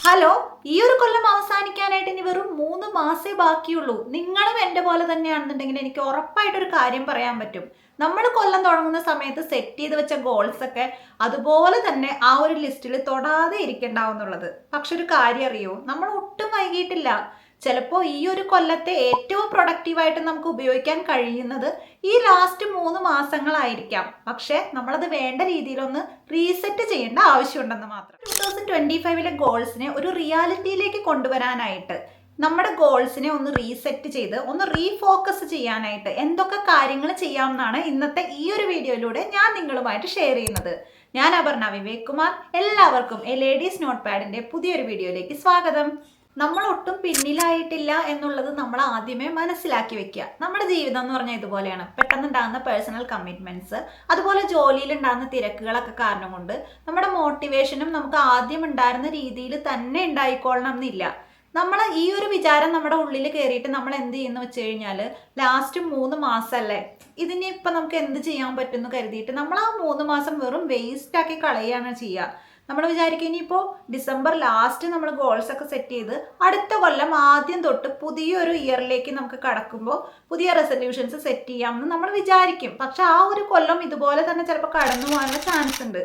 Hello, ഈ ഒരു കൊല്ലം അവസാനിക്കാനായിട്ട് ഇനി വെറും 3 മാസേ ബാക്കിയുള്ളൂ. നിങ്ങളും എൻ്റെ പോലെ തന്നെയാണെന്നുണ്ടെങ്കിൽ എനിക്ക് ഉറപ്പായിട്ടൊരു കാര്യം പറയാൻ പറ്റും. നമ്മൾ കൊല്ലം തുടങ്ങുന്ന സമയത്ത് സെറ്റ് ചെയ്ത് വെച്ച ഗോൾസ് ഒക്കെ അതുപോലെ തന്നെ ആ ഒരു ലിസ്റ്റിൽ തൊടാതെ ഇരിക്കണ്ടാവുന്നുള്ളത്. പക്ഷെ ഒരു കാര്യം അറിയോ, നമ്മൾ ഒട്ടും വൈകിട്ടില്ല. ചിലപ്പോൾ ഈ ഒരു കൊല്ലത്തെ ഏറ്റവും പ്രൊഡക്റ്റീവായിട്ട് നമുക്ക് ഉപയോഗിക്കാൻ കഴിയുന്നത് ഈ ലാസ്റ്റ് 3 മാസങ്ങളായിരിക്കാം. പക്ഷെ നമ്മളത് വേണ്ട രീതിയിലൊന്ന് റീസെറ്റ് ചെയ്യേണ്ട ആവശ്യമുണ്ടെന്ന് മാത്രം. 2025 ഗോൾസിനെ ഒരു റിയാലിറ്റിയിലേക്ക് കൊണ്ടുവരാനായിട്ട്, നമ്മുടെ ഗോൾസിനെ ഒന്ന് റീസെറ്റ് ചെയ്ത് ഒന്ന് റീഫോക്കസ് ചെയ്യാനായിട്ട് എന്തൊക്കെ കാര്യങ്ങൾ ചെയ്യാമെന്നാണ് ഇന്നത്തെ ഈ ഒരു വീഡിയോയിലൂടെ ഞാൻ നിങ്ങളുമായിട്ട് ഷെയർ ചെയ്യുന്നത്. ഞാൻ അപർണ വിവേക് കുമാർ. എല്ലാവർക്കും എ ലേഡീസ് നോട്ട് പാഡിന്റെ പുതിയൊരു വീഡിയോയിലേക്ക് സ്വാഗതം. നമ്മൾ ഒട്ടും പിന്നിലായിട്ടില്ല എന്നുള്ളത് നമ്മൾ ആദ്യമേ മനസ്സിലാക്കി വെക്കുക. നമ്മുടെ ജീവിതം എന്ന് പറഞ്ഞാൽ ഇതുപോലെയാണ്. പെട്ടെന്നുണ്ടാകുന്ന പേഴ്സണൽ കമ്മിറ്റ്മെന്റ്സ്, അതുപോലെ ജോലിയിൽ ഉണ്ടാകുന്ന തിരക്കുകളൊക്കെ കാരണം കൊണ്ട് നമ്മുടെ മോട്ടിവേഷനും നമുക്ക് ആദ്യം ഉണ്ടായിരുന്ന രീതിയിൽ തന്നെ ഉണ്ടായിക്കൊള്ളണം എന്നില്ല. നമ്മൾ ഈ ഒരു വിചാരം നമ്മുടെ ഉള്ളിൽ കയറിയിട്ട് നമ്മൾ എന്ത് ചെയ്യുന്നു വെച്ച് കഴിഞ്ഞാൽ, ലാസ്റ്റ് 3 മാസമല്ലേ, ഇതിനിപ്പോൾ നമുക്ക് എന്ത് ചെയ്യാൻ പറ്റുമെന്ന് കരുതിയിട്ട് നമ്മൾ ആ 3 മാസം വെറും വേസ്റ്റ് ആക്കി കളയുകയാണ് ചെയ്യുക. നമ്മൾ വിചാരിക്കും ഇനിയിപ്പോൾ ഡിസംബർ ലാസ്റ്റ് നമ്മൾ ഗോൾസ് ഒക്കെ സെറ്റ് ചെയ്ത് അടുത്ത കൊല്ലം ആദ്യം തൊട്ട് പുതിയൊരു ഇയറിലേക്ക് നമുക്ക് കടക്കുമ്പോൾ പുതിയ റെസൊല്യൂഷൻസ് സെറ്റ് ചെയ്യാമെന്ന് നമ്മൾ വിചാരിക്കും. പക്ഷെ ആ ഒരു കൊല്ലം ഇതുപോലെ തന്നെ ചിലപ്പോൾ കടന്നു പോകാനുള്ള ചാൻസ് ഉണ്ട്.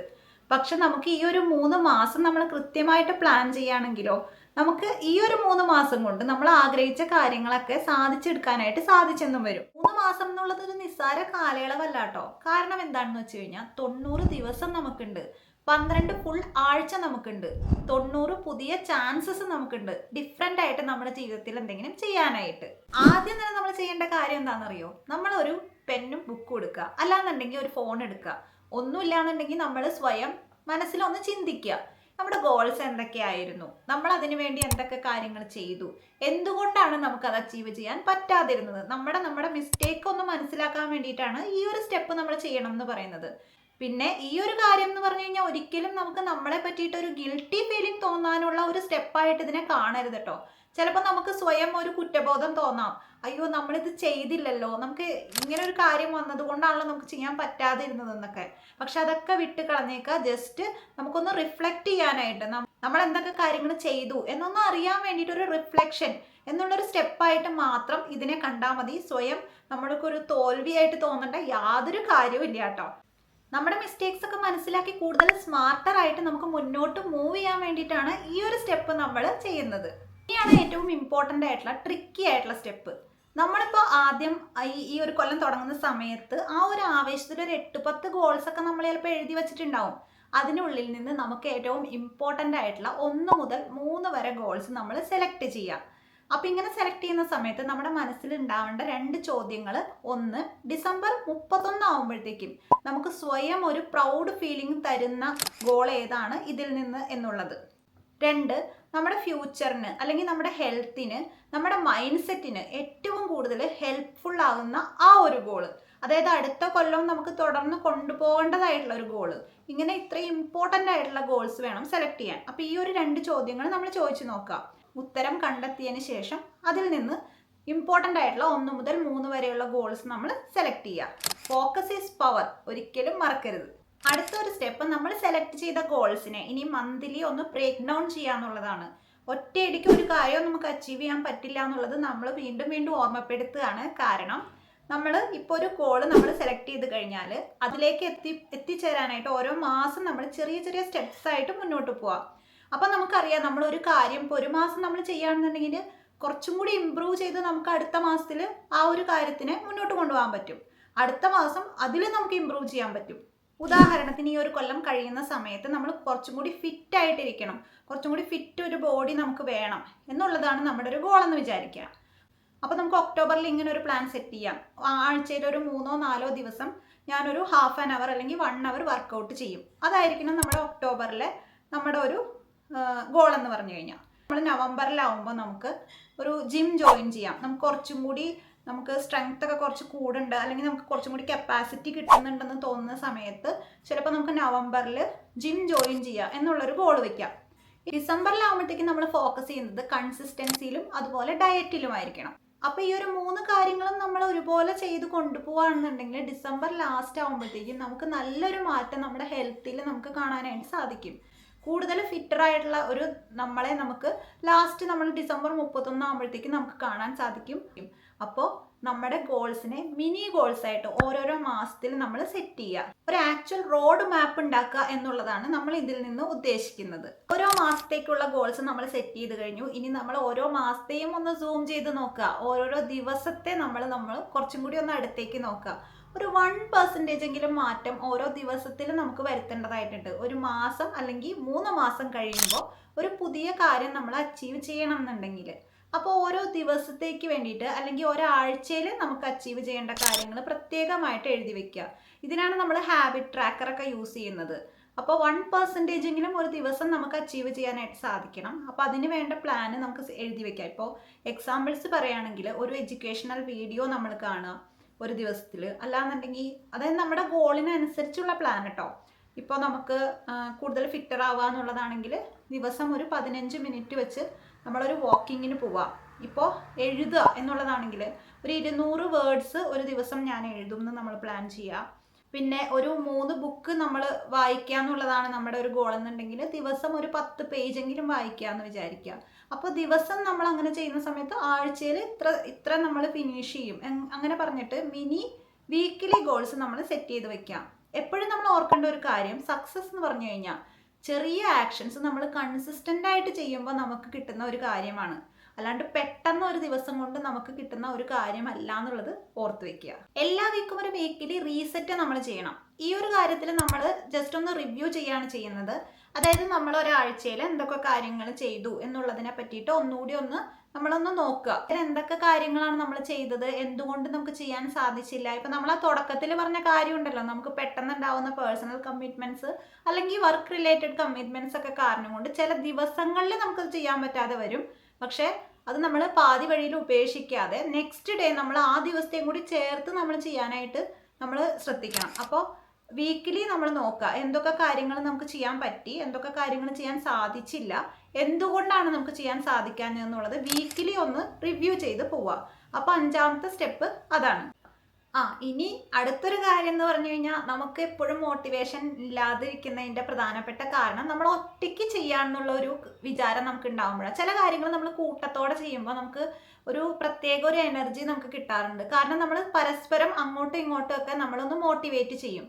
പക്ഷെ നമുക്ക് ഈ ഒരു 3 മാസം നമ്മൾ കൃത്യമായിട്ട് പ്ലാൻ ചെയ്യുകയാണെങ്കിലോ, നമുക്ക് ഈ ഒരു 3 മാസം കൊണ്ട് നമ്മൾ ആഗ്രഹിച്ച കാര്യങ്ങളൊക്കെ സാധിച്ചെടുക്കാനായിട്ട് സാധിച്ചെന്നും വരും. 3 മാസം എന്നുള്ളത് ഒരു നിസ്സാര കാലയളവല്ല കേട്ടോ. കാരണം എന്താണെന്ന് വെച്ച് കഴിഞ്ഞാൽ 90 ദിവസം നമുക്കുണ്ട്, 12 ഫുൾ ആഴ്ച നമുക്കുണ്ട്, 90 പുതിയ ചാൻസസ് നമുക്കുണ്ട് ഡിഫറെൻ്റ് ആയിട്ട് നമ്മുടെ ജീവിതത്തിൽ എന്തെങ്കിലും ചെയ്യാനായിട്ട്. ആദ്യം തന്നെ നമ്മൾ ചെയ്യേണ്ട കാര്യം എന്താണെന്നറിയോ, നമ്മളൊരു പെന്നും ബുക്കും എടുക്കുക, അല്ലാന്നുണ്ടെങ്കിൽ ഒരു ഫോൺ എടുക്കുക. ഒന്നുമില്ലാന്നുണ്ടെങ്കിൽ നമ്മൾ സ്വയം മനസ്സിലൊന്ന് ചിന്തിക്കുക, നമ്മുടെ ഗോൾസ് എന്തൊക്കെയായിരുന്നു, നമ്മൾ അതിനു വേണ്ടി എന്തൊക്കെ കാര്യങ്ങൾ ചെയ്തു, എന്തുകൊണ്ടാണ് നമുക്കത് അച്ചീവ് ചെയ്യാൻ പറ്റാതിരുന്നത്, നമ്മുടെ മിസ്റ്റേക്ക് ഒന്ന് മനസ്സിലാക്കാൻ വേണ്ടിയിട്ടാണ് ഈ ഒരു സ്റ്റെപ്പ് നമ്മൾ ചെയ്യണം എന്ന് പറയുന്നത്. പിന്നെ ഈ ഒരു കാര്യം എന്ന് പറഞ്ഞു കഴിഞ്ഞാൽ ഒരിക്കലും നമുക്ക് നമ്മളെ പറ്റിയിട്ട് ഒരു ഗിൽട്ടി ഫീലിംഗ് തോന്നാനുള്ള ഒരു സ്റ്റെപ്പായിട്ട് ഇതിനെ കാണരുത് കേട്ടോ. ചിലപ്പോൾ നമുക്ക് സ്വയം ഒരു കുറ്റബോധം തോന്നാം, അയ്യോ നമ്മളിത് ചെയ്തില്ലല്ലോ, നമുക്ക് ഇങ്ങനെ ഒരു കാര്യം വന്നത് കൊണ്ടാണല്ലോ നമുക്ക് ചെയ്യാൻ പറ്റാതിരുന്നതെന്നൊക്കെ. പക്ഷെ അതൊക്കെ വിട്ട് കളഞ്ഞേക്കുക. ജസ്റ്റ് നമുക്കൊന്ന് റിഫ്ലക്റ്റ് ചെയ്യാനായിട്ട്, നമ്മൾ എന്തൊക്കെ കാര്യങ്ങൾ ചെയ്തു എന്നൊന്ന് അറിയാൻ വേണ്ടിയിട്ട് ഒരു റിഫ്ലക്ഷൻ എന്നുള്ളൊരു സ്റ്റെപ്പായിട്ട് മാത്രം ഇതിനെ കണ്ടാൽ മതി. സ്വയം നമ്മൾക്കൊരു തോൽവിയായിട്ട് തോന്നേണ്ട യാതൊരു കാര്യവും ഇല്ല കേട്ടോ. നമ്മുടെ മിസ്റ്റേക്സ് ഒക്കെ മനസ്സിലാക്കി കൂടുതൽ സ്മാർട്ടറായിട്ട് നമുക്ക് മുന്നോട്ട് മൂവ് ചെയ്യാൻ വേണ്ടിയിട്ടാണ് ഈ ഒരു സ്റ്റെപ്പ് നമ്മൾ ചെയ്യുന്നത്. ഇനിയാണ് ഏറ്റവും ഇമ്പോർട്ടൻ്റ് ആയിട്ടുള്ള ട്രിക്കി ആയിട്ടുള്ള സ്റ്റെപ്പ്. നമ്മളിപ്പോൾ ആദ്യം ഈ ഒരു കൊല്ലം തുടങ്ങുന്ന സമയത്ത് ആ ഒരു ആവേശത്തിൽ ഒരു 8-10 ഗോൾസ് ഒക്കെ നമ്മൾ ചിലപ്പോൾ എഴുതി വെച്ചിട്ടുണ്ടാവും. അതിനുള്ളിൽ നിന്ന് നമുക്ക് ഏറ്റവും ഇമ്പോർട്ടൻ്റ് ആയിട്ടുള്ള 1 മുതൽ 3 വരെ ഗോൾസ് നമ്മൾ സെലക്ട് ചെയ്യാം. അപ്പം ഇങ്ങനെ സെലക്ട് ചെയ്യുന്ന സമയത്ത് നമ്മുടെ മനസ്സിൽ ഉണ്ടാവേണ്ട 2 ചോദ്യങ്ങൾ: ഒന്ന്, ഡിസംബർ 31 ആകുമ്പോഴത്തേക്കും നമുക്ക് സ്വയം ഒരു പ്രൗഡ് ഫീലിംഗ് തരുന്ന ഗോൾ ഏതാണ് ഇതിൽ നിന്ന് എന്നുള്ളത്. 2, നമ്മുടെ ഫ്യൂച്ചറിന് അല്ലെങ്കിൽ നമ്മുടെ ഹെൽത്തിന്, നമ്മുടെ മൈൻഡ് സെറ്റിന് ഏറ്റവും കൂടുതൽ ഹെൽപ്ഫുൾ ആകുന്ന ആ ഒരു ഗോള്, അതായത് അടുത്ത കൊല്ലം നമുക്ക് തുടർന്ന് കൊണ്ടുപോകേണ്ടതായിട്ടുള്ള ഒരു ഗോള്. ഇങ്ങനെ ഇത്രയും ഇമ്പോർട്ടൻ്റ് ആയിട്ടുള്ള ഗോൾസ് വേണം സെലക്ട് ചെയ്യാൻ. അപ്പോൾ ഈ ഒരു 2 ചോദ്യങ്ങൾ നമ്മൾ ചോദിച്ചു നോക്കാം. ഉത്തരം കണ്ടെത്തിയതിന് ശേഷം അതിൽ നിന്ന് ഇമ്പോർട്ടൻ്റ് ആയിട്ടുള്ള 1 മുതൽ 3 വരെയുള്ള ഗോൾസ് നമ്മൾ സെലക്ട് ചെയ്യുക. ഫോക്കസ് ഈസ് പവർ, ഒരിക്കലും മറക്കരുത്. അടുത്തൊരു സ്റ്റെപ്പ്, നമ്മൾ സെലക്ട് ചെയ്ത ഗോൾസിനെ ഇനി മന്ത്ലി ഒന്ന് ബ്രേക്ക് ഡൗൺ ചെയ്യാന്നുള്ളതാണ്. ഒറ്റയടിക്ക് ഒരു കാര്യം നമുക്ക് അച്ചീവ് ചെയ്യാൻ പറ്റില്ല എന്നുള്ളത് നമ്മൾ വീണ്ടും വീണ്ടും ഓർമ്മപ്പെടുത്തുകയാണ്. കാരണം നമ്മൾ ഇപ്പോൾ ഒരു ഗോള് നമ്മൾ സെലക്ട് ചെയ്ത് കഴിഞ്ഞാൽ അതിലേക്ക് എത്തിച്ചേരാനായിട്ട് ഓരോ മാസം നമ്മൾ ചെറിയ ചെറിയ സ്റ്റെപ്സ് ആയിട്ട് മുന്നോട്ട് പോവാം. അപ്പം നമുക്കറിയാം, നമ്മൾ ഒരു കാര്യം ഇപ്പോൾ 1 മാസം നമ്മൾ ചെയ്യുകയാണെന്നുണ്ടെങ്കിൽ കുറച്ചും കൂടി ഇമ്പ്രൂവ് ചെയ്ത് നമുക്ക് അടുത്ത മാസത്തിൽ ആ ഒരു കാര്യത്തിനെ മുന്നോട്ട് കൊണ്ടുപോകാൻ പറ്റും. അടുത്ത മാസം അതിൽ നമുക്ക് ഇമ്പ്രൂവ് ചെയ്യാൻ പറ്റും. ഉദാഹരണത്തിന് ഈ ഒരു കൊല്ലം കഴിയുന്ന സമയത്ത് നമ്മൾ കുറച്ചും കൂടി ഫിറ്റ് ആയിട്ടിരിക്കണം, കുറച്ചും കൂടി ഫിറ്റ് ഒരു ബോഡി നമുക്ക് വേണം എന്നുള്ളതാണ് നമ്മുടെ ഒരു ഗോളെന്ന് വിചാരിക്കുക. അപ്പോൾ നമുക്ക് ഒക്ടോബറിൽ ഇങ്ങനെ ഒരു പ്ലാൻ സെറ്റ് ചെയ്യാം. ആഴ്ചയിൽ ഒരു 3-4 ദിവസം ഞാനൊരു ½ ആൻ അവർ അല്ലെങ്കിൽ 1 അവർ വർക്കൗട്ട് ചെയ്യും. അതായിരിക്കണം നമ്മുടെ ഒക്ടോബറിലെ നമ്മുടെ ഒരു ഗോൾ എന്ന് പറഞ്ഞു കഴിഞ്ഞാൽ. നമ്മൾ നവംബറിലാവുമ്പോൾ നമുക്ക് ഒരു ജിം ജോയിൻ ചെയ്യാം. നമുക്ക് കുറച്ചും കൂടി നമുക്ക് സ്ട്രെങ്ത് ഒക്കെ കുറച്ച് കൂടുണ്ട്, അല്ലെങ്കിൽ നമുക്ക് കുറച്ചും കൂടി കപ്പാസിറ്റി കിട്ടുന്നുണ്ടെന്ന് തോന്നുന്ന സമയത്ത് ചിലപ്പോൾ നമുക്ക് നവംബറിൽ ജിം ജോയിൻ ചെയ്യുക എന്നുള്ളൊരു ഗോൾ വയ്ക്കാം. ഡിസംബറിലാവുമ്പോഴത്തേക്കും നമ്മൾ ഫോക്കസ് ചെയ്യുന്നത് കൺസിസ്റ്റൻസിയിലും അതുപോലെ ഡയറ്റിലുമായിരിക്കണം. അപ്പോൾ ഈ ഒരു 3 കാര്യങ്ങളും നമ്മൾ ഒരുപോലെ ചെയ്ത് കൊണ്ടുപോകുകയാണെന്നുണ്ടെങ്കിൽ ഡിസംബർ ലാസ്റ്റ് ആകുമ്പോഴത്തേക്കും നമുക്ക് നല്ലൊരു മാറ്റം നമ്മുടെ ഹെൽത്തിൽ നമുക്ക് കാണാനായിട്ട് സാധിക്കും. കൂടുതൽ ഫിറ്ററായിട്ടുള്ള ഒരു നമ്മളെ നമുക്ക് ലാസ്റ്റ് നമ്മൾ ഡിസംബർ 31 ആകുമ്പോഴത്തേക്കും നമുക്ക് കാണാൻ സാധിക്കും. അപ്പോൾ നമ്മുടെ ഗോൾസിനെ മിനി ഗോൾസ് ആയിട്ട് ഓരോരോ മാസത്തിൽ നമ്മൾ സെറ്റ് ചെയ്യുക. ഒരു ആക്ച്വൽ റോഡ് മാപ്പ് ഉണ്ടാക്കുക എന്നുള്ളതാണ് നമ്മൾ ഇതിൽ നിന്ന് ഉദ്ദേശിക്കുന്നത്. ഓരോ മാസത്തേക്കുള്ള ഗോൾസ് നമ്മൾ സെറ്റ് ചെയ്ത് കഴിഞ്ഞു. ഇനി നമ്മൾ ഓരോ മാസത്തെയും ഒന്ന് സൂം ചെയ്ത് നോക്കുക. ഓരോരോ ദിവസത്തെ നമ്മൾ കുറച്ചും കൂടി ഒന്ന് അടുത്തേക്ക് നോക്കുക. ഒരു 1% എങ്കിലും മാറ്റം ഓരോ ദിവസത്തിലും നമുക്ക് വരുത്തേണ്ടതായിട്ടുണ്ട്. ഒരു മാസം അല്ലെങ്കിൽ 3 മാസം കഴിയുമ്പോൾ ഒരു പുതിയ കാര്യം നമ്മൾ അച്ചീവ് ചെയ്യണം എന്നുണ്ടെങ്കിൽ, അപ്പോൾ ഓരോ ദിവസത്തേക്ക് വേണ്ടിയിട്ട് അല്ലെങ്കിൽ ഒരാഴ്ചയിൽ നമുക്ക് അച്ചീവ് ചെയ്യേണ്ട കാര്യങ്ങൾ പ്രത്യേകമായിട്ട് എഴുതി വെക്കുക. ഇതിനാണ് നമ്മൾ ഹാബിറ്റ് ട്രാക്കറൊക്കെ യൂസ് ചെയ്യുന്നത്. അപ്പോൾ 1% എങ്കിലും ഒരു ദിവസം നമുക്ക് അച്ചീവ് ചെയ്യാനായിട്ട് സാധിക്കണം. അപ്പോൾ അതിന് വേണ്ട പ്ലാന് നമുക്ക് എഴുതി വെക്കാം. ഇപ്പോൾ എക്സാമ്പിൾസ് പറയുകയാണെങ്കിൽ ഒരു എഡ്യൂക്കേഷണൽ വീഡിയോ നമ്മൾ കാണുക ഒരു ദിവസത്തിൽ, അല്ലാന്നുണ്ടെങ്കിൽ അതായത് നമ്മുടെ ഗോളിനനുസരിച്ചുള്ള പ്ലാൻ കേട്ടോ. ഇപ്പോൾ നമുക്ക് കൂടുതൽ ഫിറ്റർ ആവുക എന്നുള്ളതാണെങ്കിൽ ദിവസം ഒരു 15 മിനിറ്റ് വെച്ച് നമ്മളൊരു വാക്കിങ്ങിന് പോവുക. ഇപ്പോൾ എഴുതുക എന്നുള്ളതാണെങ്കിൽ ഒരു 200 വേർഡ്സ് ഒരു ദിവസം ഞാൻ എഴുതും എന്ന് നമ്മൾ പ്ലാൻ ചെയ്യുക. പിന്നെ ഒരു 3 ബുക്ക് നമ്മൾ വായിക്കുക എന്നുള്ളതാണ് നമ്മുടെ ഒരു ഗോൾ എന്നുണ്ടെങ്കിൽ ദിവസം ഒരു 10 പേജെങ്കിലും വായിക്കുക എന്ന് വിചാരിക്കുക. അപ്പോൾ ദിവസം നമ്മൾ അങ്ങനെ ചെയ്യുന്ന സമയത്ത് ആഴ്ചയിൽ ഇത്ര നമ്മൾ ഫിനിഷ് ചെയ്യും അങ്ങനെ പറഞ്ഞിട്ട് മിനി വീക്കിലി ഗോൾസ് നമ്മൾ സെറ്റ് ചെയ്ത് വെക്കാം. എപ്പോഴും നമ്മൾ ഓർക്കേണ്ട ഒരു കാര്യം, സക്സസ് എന്ന് പറഞ്ഞു കഴിഞ്ഞാൽ ചെറിയ ആക്ഷൻസ് നമ്മൾ കൺസിസ്റ്റൻ്റ് ആയിട്ട് ചെയ്യുമ്പോൾ നമുക്ക് കിട്ടുന്ന ഒരു കാര്യമാണ്, അല്ലാണ്ട് പെട്ടെന്ന് ഒരു ദിവസം കൊണ്ട് നമുക്ക് കിട്ടുന്ന ഒരു കാര്യമല്ല എന്നുള്ളത് ഓർത്ത് വെക്കുക. എല്ലാ വീക്കും ഒരു വീക്കിലി റീസെറ്റ് നമ്മൾ ചെയ്യണം. ഈ ഒരു കാര്യത്തിൽ നമ്മൾ ജസ്റ്റ് ഒന്ന് റിവ്യൂ ചെയ്യാണ് ചെയ്യുന്നത്. അതായത് നമ്മൾ ഒരാഴ്ചയിൽ എന്തൊക്കെ കാര്യങ്ങൾ ചെയ്തു എന്നുള്ളതിനെ പറ്റിയിട്ട് ഒന്നുകൂടി നമ്മളൊന്ന് നോക്കുക. എന്തൊക്കെ കാര്യങ്ങളാണ് നമ്മൾ ചെയ്തത്, എന്തുകൊണ്ട് നമുക്ക് ചെയ്യാൻ സാധിച്ചില്ല. ഇപ്പം നമ്മൾ ആ തുടക്കത്തിൽ പറഞ്ഞ കാര്യമുണ്ടല്ലോ, നമുക്ക് പെട്ടെന്ന് ഉണ്ടാവുന്ന പേഴ്സണൽ കമ്മിറ്റ്മെൻറ്റ്സ് അല്ലെങ്കിൽ വർക്ക് റിലേറ്റഡ് കമ്മിറ്റ്മെൻറ്റ്സ് ഒക്കെ കാരണം കൊണ്ട് ചില ദിവസങ്ങളിൽ നമുക്കത് ചെയ്യാൻ പറ്റാതെ വരും. പക്ഷേ അത് നമ്മൾ പാതി വഴിയിൽ ഉപേക്ഷിക്കാതെ നെക്സ്റ്റ് ഡേ നമ്മൾ ആ ദിവസത്തെയും കൂടി ചേർത്ത് നമ്മൾ ചെയ്യാനായിട്ട് നമ്മൾ ശ്രദ്ധിക്കണം. അപ്പോൾ വീക്കിലി നമ്മൾ നോക്കുക എന്തൊക്കെ കാര്യങ്ങൾ നമുക്ക് ചെയ്യാൻ പറ്റി, എന്തൊക്കെ കാര്യങ്ങൾ ചെയ്യാൻ സാധിച്ചില്ല, എന്തുകൊണ്ടാണ് നമുക്ക് ചെയ്യാൻ സാധിക്കാഞ്ഞെന്നുള്ളത് വീക്കിലി ഒന്ന് റിവ്യൂ ചെയ്ത് പോവുക. അപ്പോൾ 5ാമത്തെ സ്റ്റെപ്പ് അതാണ്. ഇനി അടുത്തൊരു കാര്യം എന്ന് പറഞ്ഞു കഴിഞ്ഞാൽ നമുക്ക് എപ്പോഴും മോട്ടിവേഷൻ ഇല്ലാതിരിക്കുന്നതിൻ്റെ പ്രധാനപ്പെട്ട കാരണം നമ്മൾ ഒറ്റയ്ക്ക് ചെയ്യാന്നുള്ള ഒരു വിചാരം നമുക്ക് ഉണ്ടാകുമ്പോഴാണ്. ചില കാര്യങ്ങൾ നമ്മൾ കൂട്ടത്തോടെ ചെയ്യുമ്പോൾ നമുക്ക് ഒരു പ്രത്യേക ഒരു എനർജി നമുക്ക് കിട്ടാറുണ്ട്. കാരണം നമ്മൾ പരസ്പരം അങ്ങോട്ടും ഇങ്ങോട്ടും ഒക്കെ നമ്മളൊന്ന് മോട്ടിവേറ്റ് ചെയ്യും.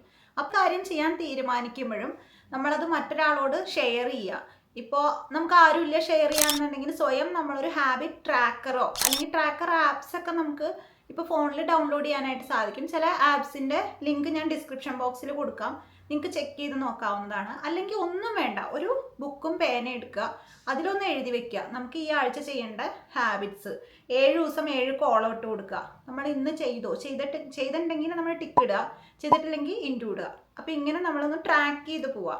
കാര്യം ചെയ്യാൻ തീരുമാനിക്കുമ്പോഴും നമ്മളത് മറ്റൊരാളോട് ഷെയർ ചെയ്യുക. ഇപ്പോൾ നമുക്ക് ആരുമില്ല ഷെയർ ചെയ്യാന്നുണ്ടെങ്കിൽ സ്വയം നമ്മളൊരു ഹാബിറ്റ് ട്രാക്കറോ അല്ലെങ്കിൽ ട്രാക്കർ ആപ്സ് ഒക്കെ നമുക്ക് ഇപ്പോൾ ഫോണിൽ ഡൗൺലോഡ് ചെയ്യാനായിട്ട് സാധിക്കും. ചില ആപ്സിൻ്റെ ലിങ്ക് ഞാൻ ഡിസ്ക്രിപ്ഷൻ ബോക്സിൽ കൊടുക്കാം, നിങ്ങൾക്ക് ചെക്ക് ചെയ്ത് നോക്കാവുന്നതാണ്. അല്ലെങ്കിൽ ഒന്നും വേണ്ട, ഒരു ബുക്കും പേന എടുക്കുക, അതിലൊന്ന് എഴുതി വെക്കുക നമുക്ക് ഈ ആഴ്ച ചെയ്യേണ്ട ഹാബിറ്റ്സ്. 7 ദിവസം 7 കോൾ ഔട്ട് കൊടുക്കുക. നമ്മൾ ഇന്ന് ചെയ്തിട്ടുണ്ടെങ്കിൽ നമ്മൾ ടിക്ക് ഇടുക, ചെയ്തിട്ടില്ലെങ്കിൽ ഇൻറ്റു ഇടുക. അപ്പോൾ ഇങ്ങനെ നമ്മളൊന്ന് ട്രാക്ക് ചെയ്ത് പോവുക.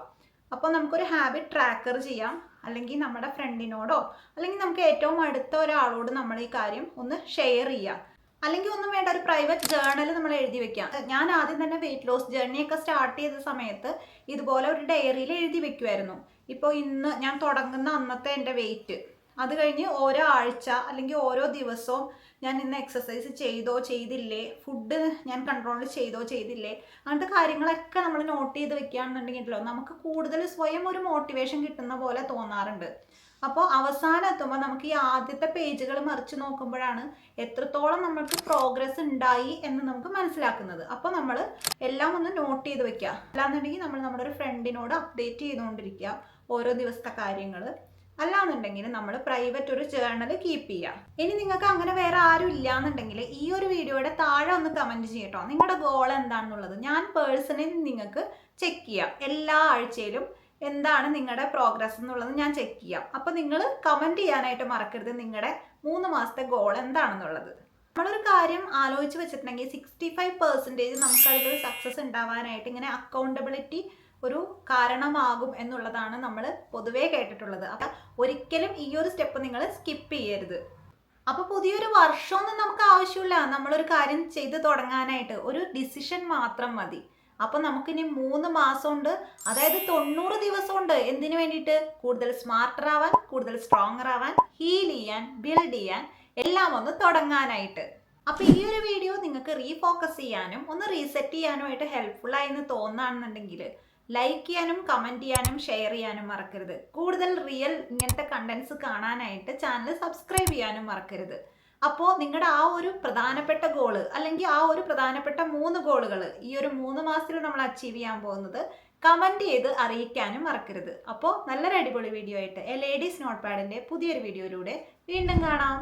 അപ്പോൾ നമുക്കൊരു ഹാബിറ്റ് ട്രാക്കർ ചെയ്യാം, അല്ലെങ്കിൽ നമ്മുടെ ഫ്രണ്ടിനോടോ അല്ലെങ്കിൽ നമുക്ക് ഏറ്റവും അടുത്ത ഒരാളോട് നമ്മൾ ഈ കാര്യം ഒന്ന് ഷെയർ ചെയ്യുക. അല്ലെങ്കിൽ ഒന്നും വേണ്ട, ഒരു പ്രൈവറ്റ് ജേർണൽ നമ്മൾ എഴുതി വെക്കാം. ഞാൻ ആദ്യം തന്നെ വെയിറ്റ് ലോസ് ജേർണിയൊക്കെ സ്റ്റാർട്ട് ചെയ്ത സമയത്ത് ഇതുപോലെ ഒരു ഡയറിയിൽ എഴുതി വെക്കുമായിരുന്നു. ഇപ്പോൾ ഇന്ന് ഞാൻ തുടങ്ങുന്ന അന്നത്തെ എൻ്റെ വെയിറ്റ്, അത് കഴിഞ്ഞ് ഓരോ ആഴ്ച അല്ലെങ്കിൽ ഓരോ ദിവസവും ഞാൻ ഇന്ന് എക്സസൈസ് ചെയ്തോ ചെയ്തില്ലേ, ഫുഡ് ഞാൻ കൺട്രോൾ ചെയ്തോ ചെയ്തില്ലേ, അങ്ങനത്തെ കാര്യങ്ങളൊക്കെ നമ്മൾ നോട്ട് ചെയ്ത് വെക്കുകയാണെന്നുണ്ടെങ്കിലോ നമുക്ക് കൂടുതൽ സ്വയം ഒരു മോട്ടിവേഷൻ കിട്ടുന്ന പോലെ തോന്നാറുണ്ട്. അപ്പോൾ അവസാനം എത്തുമ്പോൾ നമുക്ക് ഈ ആദ്യത്തെ പേജുകൾ മറിച്ച് നോക്കുമ്പോഴാണ് എത്രത്തോളം നമുക്ക് പ്രോഗ്രസ് ഉണ്ടായി എന്ന് നമുക്ക് മനസ്സിലാക്കുന്നത്. അപ്പോൾ നമ്മൾ എല്ലാം ഒന്ന് നോട്ട് ചെയ്ത് വെക്കുക. അല്ലാന്നുണ്ടെങ്കിൽ നമ്മൾ നമ്മുടെ ഒരു ഫ്രണ്ടിനോട് അപ്ഡേറ്റ് ചെയ്തുകൊണ്ടിരിക്കുക ഓരോ ദിവസത്തെ കാര്യങ്ങൾ. അല്ലാന്നുണ്ടെങ്കിൽ നമ്മൾ പ്രൈവറ്റ് ഒരു ജേർണൽ കീപ്പ് ചെയ്യുക. ഇനി നിങ്ങൾക്ക് അങ്ങനെ വേറെ ആരും ഇല്ലാന്നുണ്ടെങ്കിൽ ഈ ഒരു വീഡിയോയുടെ താഴെ ഒന്ന് കമൻറ്റ് ചെയ്യട്ടോ, നിങ്ങളുടെ ഗോൾ എന്താണെന്നുള്ളത്. ഞാൻ പേഴ്സണലി നിങ്ങൾക്ക് ചെക്ക് ചെയ്യാം. എല്ലാ ആഴ്ചയിലും എന്താണ് നിങ്ങളുടെ പ്രോഗ്രസ് എന്നുള്ളത് ഞാൻ ചെക്ക് ചെയ്യാം. അപ്പോൾ നിങ്ങൾ കമൻറ്റ് ചെയ്യാനായിട്ട് മറക്കരുത് നിങ്ങളുടെ 3 മാസത്തെ ഗോൾ എന്താണെന്നുള്ളത്. നമ്മളൊരു കാര്യം ആലോചിച്ച് വെച്ചിട്ടുണ്ടെങ്കിൽ 65% നമുക്കതിലൊരു സക്സസ് ഉണ്ടാവാനായിട്ട് ഇങ്ങനെ അക്കൗണ്ടബിലിറ്റി ഒരു കാരണമാകും എന്നുള്ളതാണ് നമ്മൾ പൊതുവേ കേട്ടിട്ടുള്ളത്. അപ്പം ഒരിക്കലും ഈ ഒരു സ്റ്റെപ്പ് നിങ്ങൾ സ്കിപ്പ് ചെയ്യരുത്. അപ്പോൾ പുതിയൊരു വർഷമൊന്നും നമുക്ക് ആവശ്യമില്ല. നമ്മളൊരു കാര്യം ചെയ്ത് തുടങ്ങാനായിട്ട് ഒരു ഡിസിഷൻ മാത്രം മതി. അപ്പോൾ നമുക്കിനി 3 മാസമുണ്ട്, അതായത് 90 ദിവസമുണ്ട്. എന്തിനു വേണ്ടിയിട്ട്? കൂടുതൽ സ്മാർട്ടർ ആവാൻ, കൂടുതൽ സ്ട്രോങ്ങർ ആവാൻ, ഹീൽ ചെയ്യാൻ, ബിൽഡ് ചെയ്യാൻ, എല്ലാം ഒന്ന് തുടങ്ങാനായിട്ട്. അപ്പോൾ ഈ ഒരു വീഡിയോ നിങ്ങൾക്ക് റീഫോക്കസ് ചെയ്യാനും ഒന്ന് റീസെറ്റ് ചെയ്യാനുമായിട്ട് ഹെൽപ്ഫുൾ ആയെന്ന് തോന്നുകയാണെന്നുണ്ടെങ്കിൽ ലൈക്ക് ചെയ്യാനും കമൻറ്റ് ചെയ്യാനും ഷെയർ ചെയ്യാനും മറക്കരുത്. കൂടുതൽ റിയൽ ഇങ്ങനത്തെ കണ്ടന്റ്സ് കാണാനായിട്ട് ചാനൽ സബ്സ്ക്രൈബ് ചെയ്യാനും മറക്കരുത്. അപ്പോൾ നിങ്ങളുടെ ആ ഒരു പ്രധാനപ്പെട്ട ഗോള് അല്ലെങ്കിൽ ആ ഒരു പ്രധാനപ്പെട്ട 3 ഗോളുകൾ ഈ ഒരു 3 മാസത്തിൽ നമ്മൾ അച്ചീവ് ചെയ്യാൻ പോകുന്നത് കമൻറ്റ് ചെയ്ത് അറിയിക്കാനും മറക്കരുത്. അപ്പോൾ നല്ലൊരു അടിപൊളി വീഡിയോ ആയിട്ട് ലേഡീസ് നോട്ട് പാഡിൻ്റെ പുതിയൊരു വീഡിയോയിലൂടെ വീണ്ടും കാണാം.